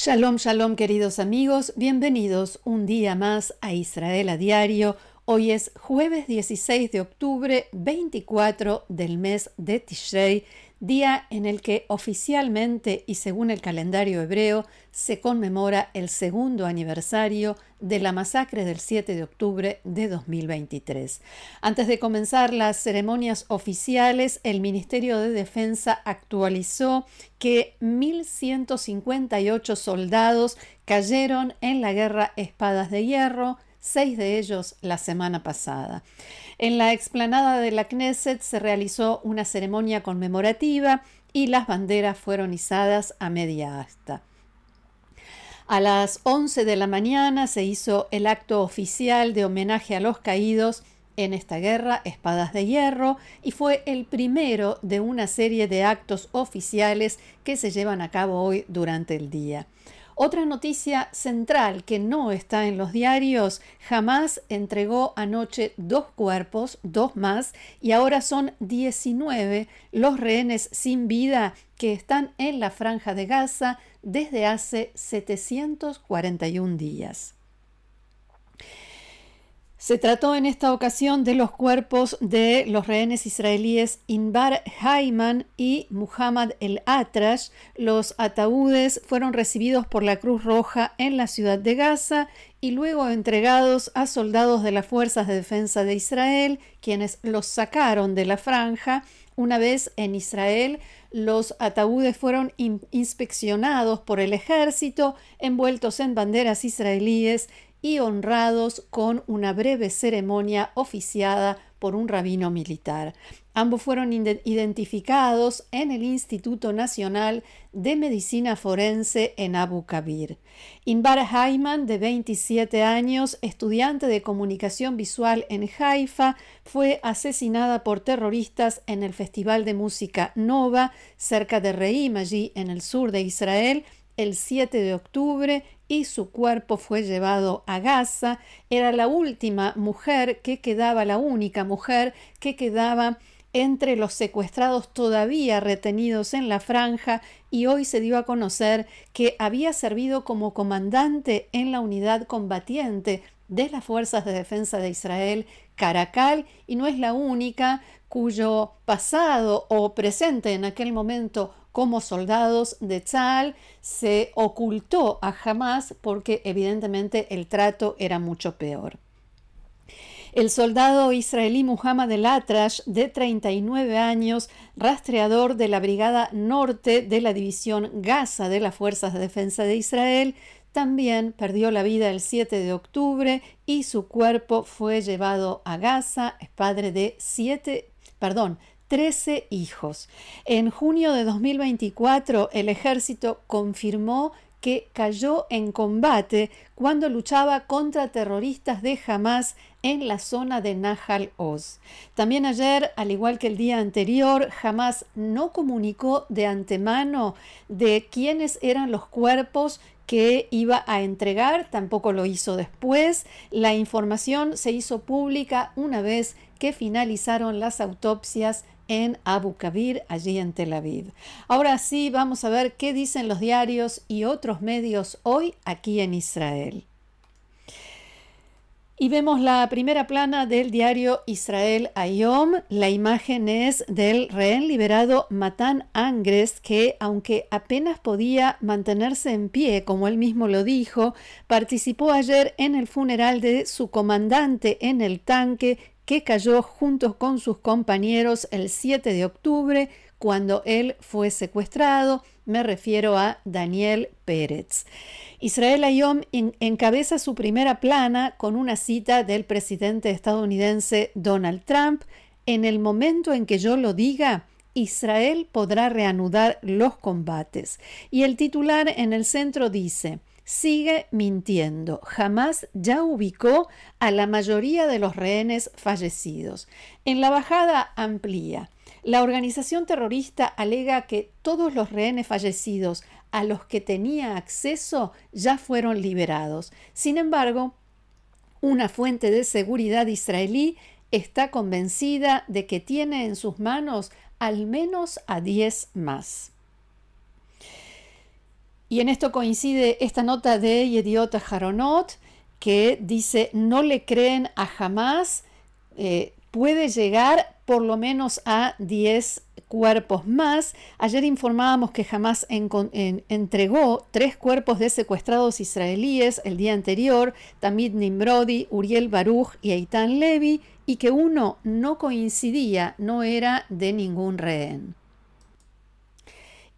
Shalom, shalom, queridos amigos, bienvenidos un día más a Israel a Diario. Hoy es jueves 16 de octubre, 24 del mes de Tishrei, día en el que oficialmente y según el calendario hebreo se conmemora el segundo aniversario de la masacre del 7 de octubre de 2023. Antes de comenzar las ceremonias oficiales, el Ministerio de Defensa actualizó que 1.158 soldados cayeron en la guerra Espadas de Hierro, 6 de ellos la semana pasada. En la explanada de la Knesset se realizó una ceremonia conmemorativa y las banderas fueron izadas a media asta. A las 11 de la mañana se hizo el acto oficial de homenaje a los caídos en esta guerra, Espadas de Hierro, y fue el primero de una serie de actos oficiales que se llevan a cabo hoy durante el día. Otra noticia central que no está en los diarios: Hamás entregó anoche 2 cuerpos, 2 más, y ahora son 19 los rehenes sin vida que están en la Franja de Gaza desde hace 741 días. Se trató en esta ocasión de los cuerpos de los rehenes israelíes Inbar Haiman y Muhammad el-Atrash. Los ataúdes fueron recibidos por la Cruz Roja en la ciudad de Gaza y luego entregados a soldados de las Fuerzas de Defensa de Israel, quienes los sacaron de la franja. Una vez en Israel, los ataúdes fueron inspeccionados por el ejército, envueltos en banderas israelíes y honrados con una breve ceremonia oficiada por un rabino militar. Ambos fueron identificados en el Instituto Nacional de Medicina Forense en Abu Kabir. Inbar Haiman, de 27 años, estudiante de comunicación visual en Haifa, fue asesinada por terroristas en el Festival de Música Nova, cerca de Reim, allí en el sur de Israel, el 7 de octubre, y su cuerpo fue llevado a Gaza. Era la última mujer que quedaba, la única mujer que quedaba entre los secuestrados todavía retenidos en la franja, y hoy se dio a conocer que había servido como comandante en la unidad combatiente de las Fuerzas de Defensa de Israel, Caracal, y no es la única cuyo pasado o presente en aquel momento como soldados de Tzal se ocultó a Hamás porque evidentemente el trato era mucho peor. El soldado israelí Muhammad el-Atrash, de 39 años, rastreador de la Brigada Norte de la División Gaza de las Fuerzas de Defensa de Israel, también perdió la vida el 7 de octubre y su cuerpo fue llevado a Gaza. Es padre de 13 hijos. En junio de 2024, el ejército confirmó que cayó en combate cuando luchaba contra terroristas de Hamás en la zona de Nahal Oz. También ayer, al igual que el día anterior, Hamás no comunicó de antemano de quiénes eran los cuerpos que iba a entregar, tampoco lo hizo después. La información se hizo pública una vez que finalizaron las autopsias en Abu Kabir, allí en Tel Aviv. Ahora sí, vamos a ver qué dicen los diarios y otros medios hoy aquí en Israel. Y vemos la primera plana del diario Israel Hayom. La imagen es del rehén liberado Matan Angres, que, aunque apenas podía mantenerse en pie, como él mismo lo dijo, participó ayer en el funeral de su comandante en el tanque, que cayó junto con sus compañeros el 7 de octubre, cuando él fue secuestrado. Me refiero a Daniel Pérez. Israel Hayom encabeza su primera plana con una cita del presidente estadounidense Donald Trump: en el momento en que yo lo diga, Israel podrá reanudar los combates. Y el titular en el centro dice: sigue mintiendo. Hamás ya ubicó a la mayoría de los rehenes fallecidos. En la bajada amplía: la organización terrorista alega que todos los rehenes fallecidos a los que tenía acceso ya fueron liberados. Sin embargo, una fuente de seguridad israelí está convencida de que tiene en sus manos al menos a 10 más. Y en esto coincide esta nota de Yediot Aharonot que dice: no le creen a Hamás, puede llegar por lo menos a 10 cuerpos más. Ayer informábamos que Hamás entregó 3 cuerpos de secuestrados israelíes el día anterior, Tamid Nimrodi, Uriel Baruch y Eitan Levi, y que uno no coincidía, no era de ningún rehén.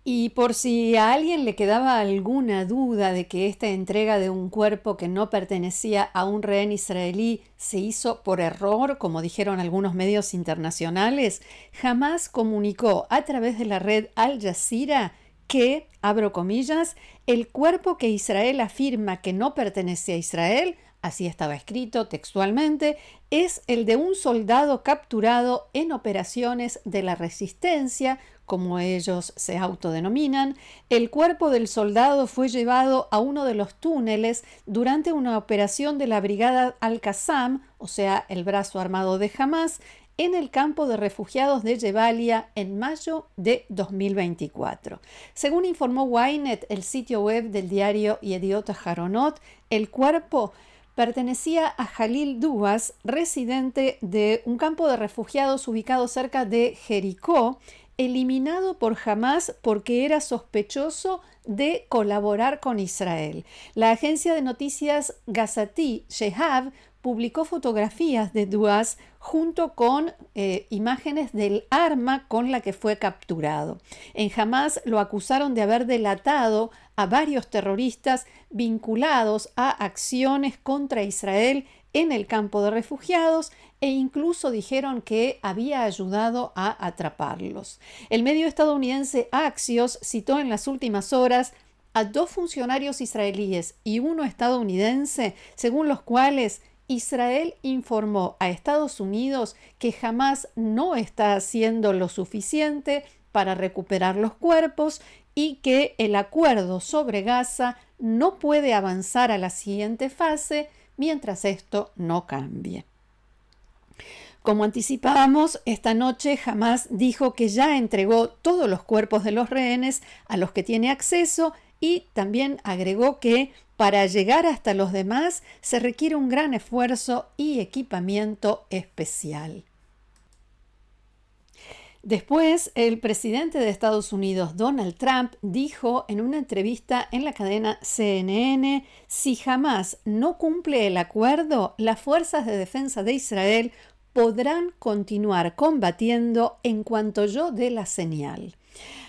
Y por si a alguien le quedaba alguna duda de que esta entrega de un cuerpo que no pertenecía a un rehén israelí se hizo por error, como dijeron algunos medios internacionales, Hamás comunicó a través de la red Al Jazeera que, abro comillas, el cuerpo que Israel afirma que no pertenece a Israel, así estaba escrito textualmente, es el de un soldado capturado en operaciones de la resistencia, como ellos se autodenominan. El cuerpo del soldado fue llevado a uno de los túneles durante una operación de la Brigada Al-Qassam, o sea, el brazo armado de Hamás, en el campo de refugiados de Jebalia en mayo de 2024. Según informó Ynet, el sitio web del diario Yediot Aharonot, el cuerpo pertenecía a Jalil Duas, residente de un campo de refugiados ubicado cerca de Jericó, eliminado por Hamás porque era sospechoso de colaborar con Israel. La agencia de noticias Gazati Shehav publicó fotografías de Duas junto con imágenes del arma con la que fue capturado. En Hamás lo acusaron de haber delatado a varios terroristas vinculados a acciones contra Israel en el campo de refugiados e incluso dijeron que había ayudado a atraparlos. El medio estadounidense Axios citó en las últimas horas a 2 funcionarios israelíes y uno estadounidense, según los cuales Israel informó a Estados Unidos que Hamás no está haciendo lo suficiente para recuperar los cuerpos y que el acuerdo sobre Gaza no puede avanzar a la siguiente fase mientras esto no cambie. Como anticipábamos, esta noche Hamás dijo que ya entregó todos los cuerpos de los rehenes a los que tiene acceso y también agregó que para llegar hasta los demás se requiere un gran esfuerzo y equipamiento especial. Después, el presidente de Estados Unidos, Donald Trump, dijo en una entrevista en la cadena CNN: si Hamás no cumple el acuerdo, las fuerzas de defensa de Israel podrán continuar combatiendo en cuanto yo dé la señal.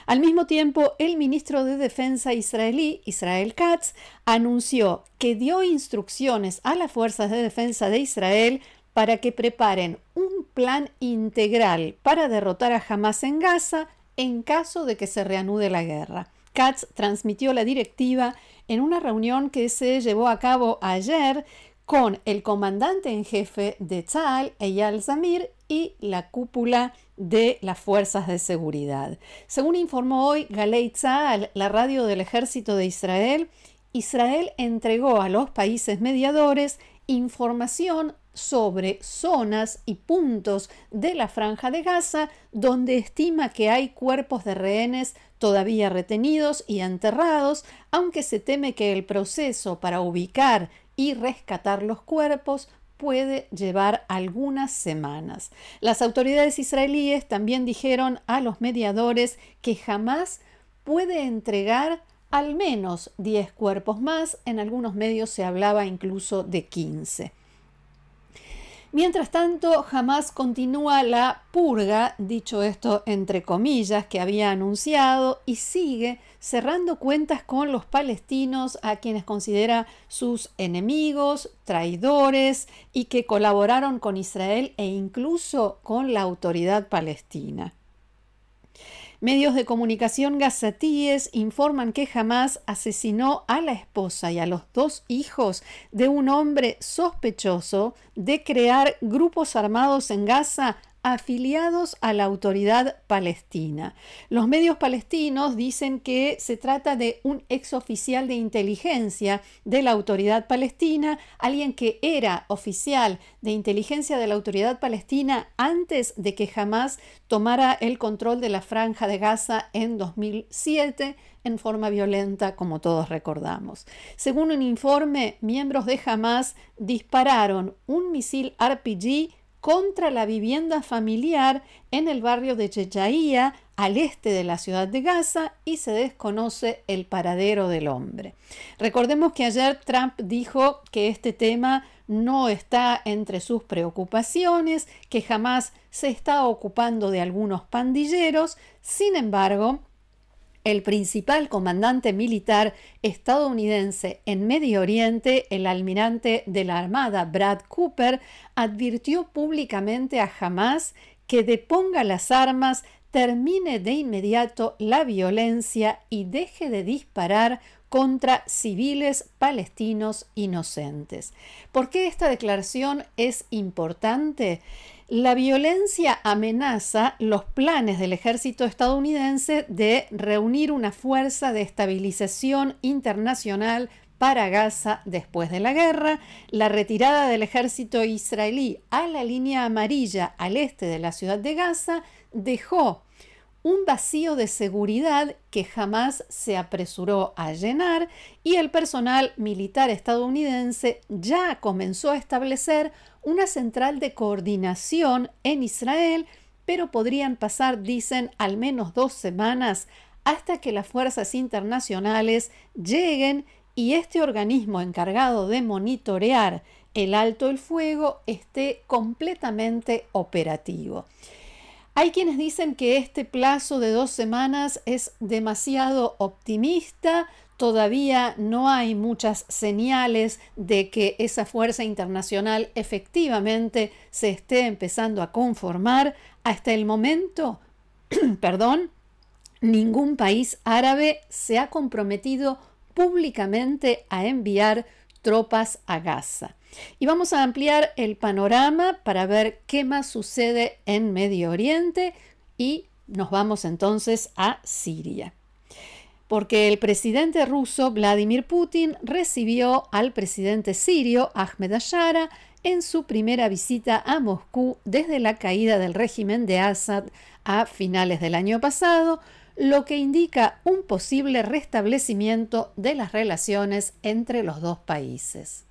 Al mismo tiempo, el ministro de Defensa israelí, Israel Katz, anunció que dio instrucciones a las fuerzas de defensa de Israel para que preparen un plan integral para derrotar a Hamás en Gaza en caso de que se reanude la guerra. Katz transmitió la directiva en una reunión que se llevó a cabo ayer con el comandante en jefe de Tzal, Eyal Zamir, y la cúpula de las fuerzas de seguridad. Según informó hoy Galei Tzal, la radio del ejército de Israel, Israel entregó a los países mediadores información sobre zonas y puntos de la Franja de Gaza donde estima que hay cuerpos de rehenes todavía retenidos y enterrados, aunque se teme que el proceso para ubicar y rescatar los cuerpos puede llevar algunas semanas. Las autoridades israelíes también dijeron a los mediadores que Hamás puede entregar al menos 10 cuerpos más, en algunos medios se hablaba incluso de 15. Mientras tanto, Hamás continúa la purga, dicho esto entre comillas, que había anunciado y sigue cerrando cuentas con los palestinos a quienes considera sus enemigos, traidores y que colaboraron con Israel e incluso con la autoridad palestina. Medios de comunicación gazatíes informan que Hamás asesinó a la esposa y a los 2 hijos de un hombre sospechoso de crear grupos armados en Gaza afiliados a la autoridad palestina. Los medios palestinos dicen que se trata de un exoficial de inteligencia de la autoridad palestina, alguien que era oficial de inteligencia de la autoridad palestina antes de que Hamás tomara el control de la Franja de Gaza en 2007 en forma violenta, como todos recordamos. Según un informe, miembros de Hamás dispararon un misil RPG contra la vivienda familiar en el barrio de Chechaía, al este de la ciudad de Gaza, y se desconoce el paradero del hombre. Recordemos que ayer Trump dijo que este tema no está entre sus preocupaciones, que jamás se está ocupando de algunos pandilleros. Sin embargo, el principal comandante militar estadounidense en Medio Oriente, el almirante de la Armada Brad Cooper, advirtió públicamente a Hamás que deponga las armas, termine de inmediato la violencia y deje de disparar contra civiles palestinos inocentes. ¿Por qué esta declaración es importante? La violencia amenaza los planes del ejército estadounidense de reunir una fuerza de estabilización internacional para Gaza después de la guerra. La retirada del ejército israelí a la línea amarilla al este de la ciudad de Gaza dejó un vacío de seguridad que jamás se apresuró a llenar, y el personal militar estadounidense ya comenzó a establecer una central de coordinación en Israel, pero podrían pasar, dicen, al menos 2 semanas hasta que las fuerzas internacionales lleguen y este organismo encargado de monitorear el alto el fuego esté completamente operativo. Hay quienes dicen que este plazo de 2 semanas es demasiado optimista. Todavía no hay muchas señales de que esa fuerza internacional efectivamente se esté empezando a conformar. Hasta el momento, ningún país árabe se ha comprometido públicamente a enviar tropas a Gaza. Y vamos a ampliar el panorama para ver qué más sucede en Medio Oriente y nos vamos entonces a Siria. Porque el presidente ruso Vladimir Putin recibió al presidente sirio Ahmed Ashara en su primera visita a Moscú desde la caída del régimen de Assad a finales del año pasado, lo que indica un posible restablecimiento de las relaciones entre los dos países.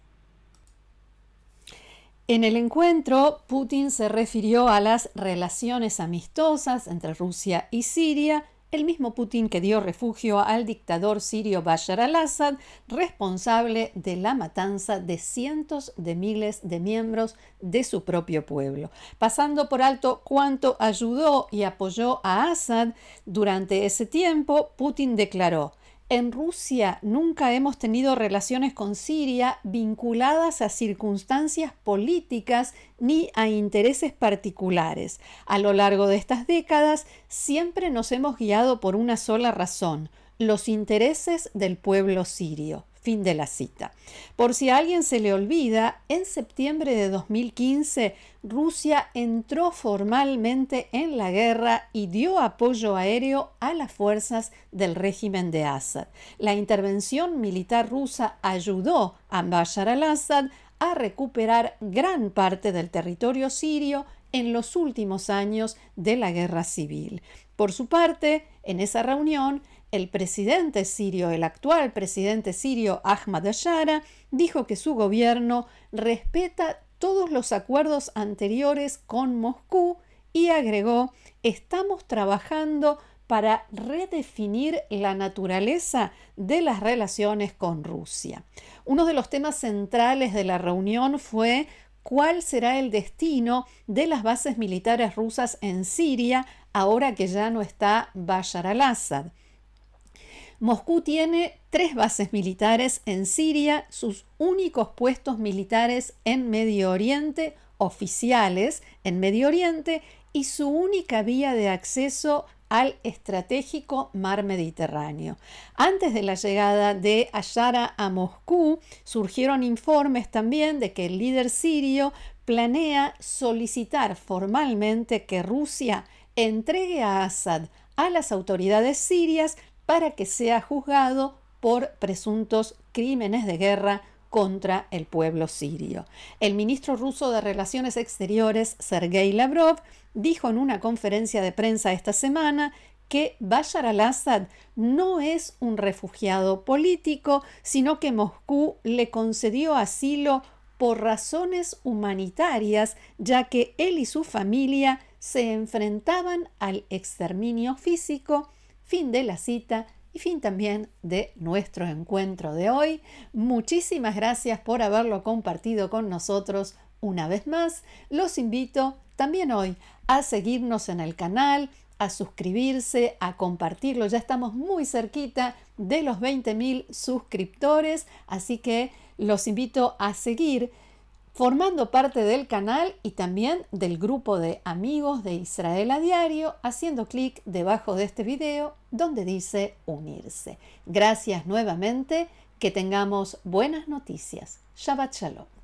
En el encuentro, Putin se refirió a las relaciones amistosas entre Rusia y Siria, el mismo Putin que dio refugio al dictador sirio Bashar al-Assad, responsable de la matanza de cientos de miles de miembros de su propio pueblo. Pasando por alto cuánto ayudó y apoyó a Assad durante ese tiempo, Putin declaró: en Rusia nunca hemos tenido relaciones con Siria vinculadas a circunstancias políticas ni a intereses particulares. A lo largo de estas décadas siempre nos hemos guiado por una sola razón: los intereses del pueblo sirio. Fin de la cita. Por si a alguien se le olvida, en septiembre de 2015, Rusia entró formalmente en la guerra y dio apoyo aéreo a las fuerzas del régimen de Assad. La intervención militar rusa ayudó a Bashar al-Assad a recuperar gran parte del territorio sirio en los últimos años de la guerra civil. Por su parte, en esa reunión, el presidente sirio, el actual presidente sirio Ahmed Ashara, dijo que su gobierno respeta todos los acuerdos anteriores con Moscú y agregó: estamos trabajando para redefinir la naturaleza de las relaciones con Rusia. Uno de los temas centrales de la reunión fue cuál será el destino de las bases militares rusas en Siria ahora que ya no está Bashar al-Assad. Moscú tiene 3 bases militares en Siria, sus únicos puestos militares en Medio Oriente, oficiales en Medio Oriente, y su única vía de acceso al estratégico mar Mediterráneo. Antes de la llegada de Ashara a Moscú, surgieron informes también de que el líder sirio planea solicitar formalmente que Rusia entregue a Assad a las autoridades sirias para que sea juzgado por presuntos crímenes de guerra contra el pueblo sirio. El ministro ruso de Relaciones Exteriores, Sergei Lavrov, dijo en una conferencia de prensa esta semana que Bashar al-Assad no es un refugiado político, sino que Moscú le concedió asilo por razones humanitarias, ya que él y su familia se enfrentaban al exterminio físico. Fin de la cita y fin también de nuestro encuentro de hoy. Muchísimas gracias por haberlo compartido con nosotros una vez más. Los invito también hoy a seguirnos en el canal, a suscribirse, a compartirlo. Ya estamos muy cerquita de los 20.000 suscriptores, así que los invito a seguir formando parte del canal y también del grupo de amigos de Israel a Diario, haciendo clic debajo de este video donde dice unirse. Gracias nuevamente, que tengamos buenas noticias. Shabbat Shalom.